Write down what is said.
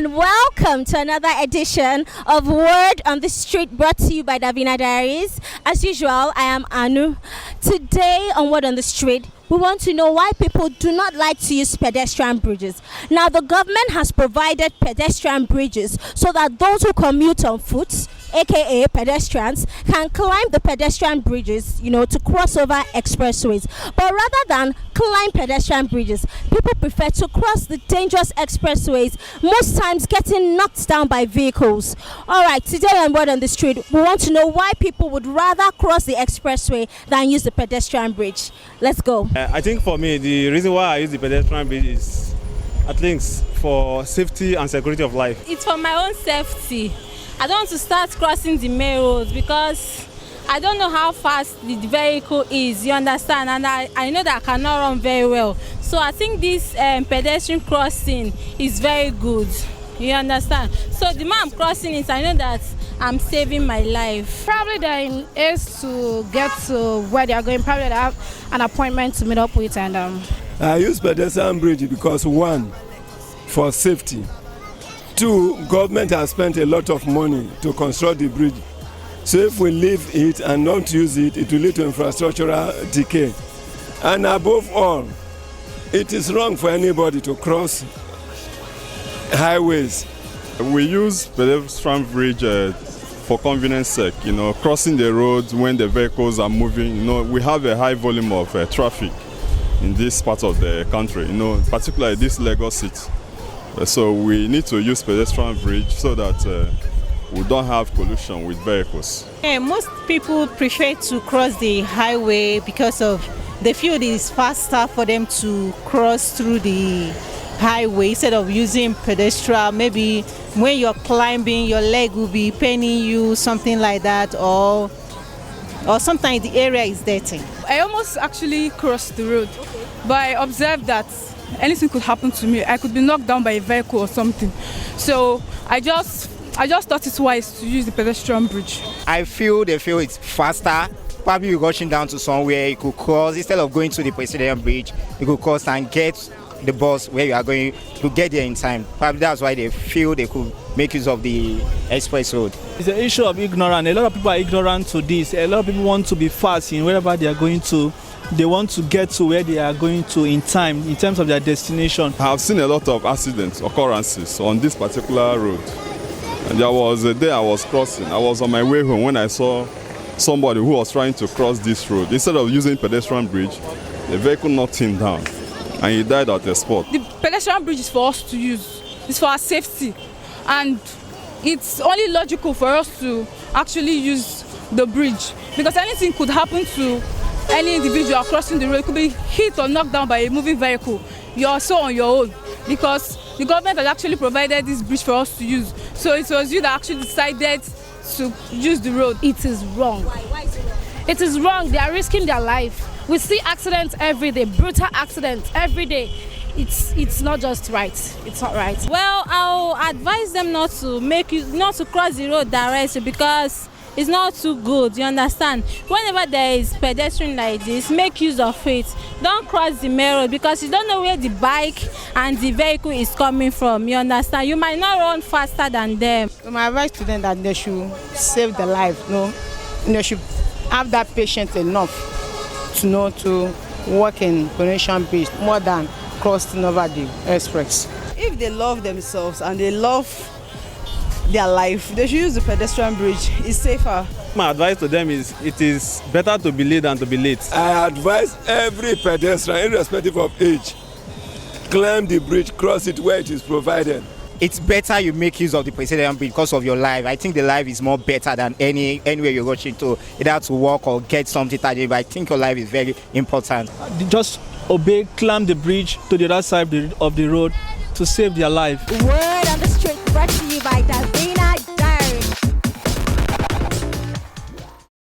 and welcome to another edition of Word on the Street, brought to you by Davina Diaries. As usual, I am Anu. Today on Word on the Street, we want to know why people do not like to use pedestrian bridges. Now, the government has provided pedestrian bridges so that those who commute on foot, aka pedestrians, can climb the pedestrian bridges, to cross over expressways. But rather than climb pedestrian bridges, people prefer to cross the dangerous expressways, most times getting knocked down by vehicles. Alright, today on Word on the Street, we want to know why people would rather cross the expressway than use the pedestrian bridge. Let's go. I think for me, the reason why I use the pedestrian bridge is at least for safety and security of life. It's for my own safety. I don't want to start crossing the main roads because I don't know how fast the vehicle is, you understand, and I know that I cannot run very well. So I think this pedestrian crossing is very good, you understand. So the more I'm crossing it, I know that I'm saving my life. Probably they're in haste to get to where they are going. Probably they have an appointment to meet up with. And I use pedestrian bridge because, one, for safety. Two, government has spent a lot of money to construct the bridge. So if we leave it and not use it, it will lead to infrastructural decay. And above all, it is wrong for anybody to cross highways. We use pedestrian bridge for convenience sake, crossing the roads when the vehicles are moving. We have a high volume of traffic in this part of the country, particularly this Lagos city. So we need to use pedestrian bridge so that we don't have collision with vehicles. Most people prefer to cross the highway because they feel it is faster for them to cross through the highway instead of using pedestrian. Maybe when you're climbing, your leg will be paining you, something like that, or sometimes the area is dirty. I almost actually crossed the road, but I observed that anything could happen to me. I could be knocked down by a vehicle or something. So I just thought it's wise to use the pedestrian bridge. They feel it's faster. Probably you're rushing down to somewhere, you could cross. Instead of going to the pedestrian bridge, you could cross and get the bus where you are going to get there in time. Probably that's why they feel they could make use of the express road. It's an issue of ignorance. A lot of people are ignorant to this. A lot of people want to be fast in wherever they are going to. They want to get to where they are going to in time, in terms of their destination. I have seen a lot of occurrences on this particular road. And there was a day I was crossing. I was on my way home when I saw somebody who was trying to cross this road. Instead of using pedestrian bridge, the vehicle knocked him down and he died at the spot. The pedestrian bridge is for us to use. It's for our safety. And it's only logical for us to actually use the bridge because anything could happen to any individual crossing the road. It could be hit or knocked down by a moving vehicle. You're also on your own because the government has actually provided this bridge for us to use. So it was you that actually decided to use the road. it is wrong. Why is it wrong? It is wrong. They are risking their life. We see accidents every day, brutal accidents every day. It's not just right. It's not right. Well, I'll advise them not to cross the road directly because it's not too good, you understand. Whenever there is pedestrian like this, make use of it. Don't cross the main road because you don't know where the bike and the vehicle is coming from, you understand. You might not run faster than them. So my advice to them that they should save their life, they should have that patience enough to work in pedestrian bridge more than crossing over the express. If they love themselves and they love their life, they should use the pedestrian bridge. It's safer. My advice to them is it is better to be late than to be late. I advise every pedestrian, irrespective of age, climb the bridge, cross it where it is provided. It's better you make use of the pedestrian bridge because of your life. I think the life is more better than anywhere you're rushing to, either to work or get something tangible. I think your life is very important. Just climb the bridge to the other side of the road to save their life. Word on the Street, brought to you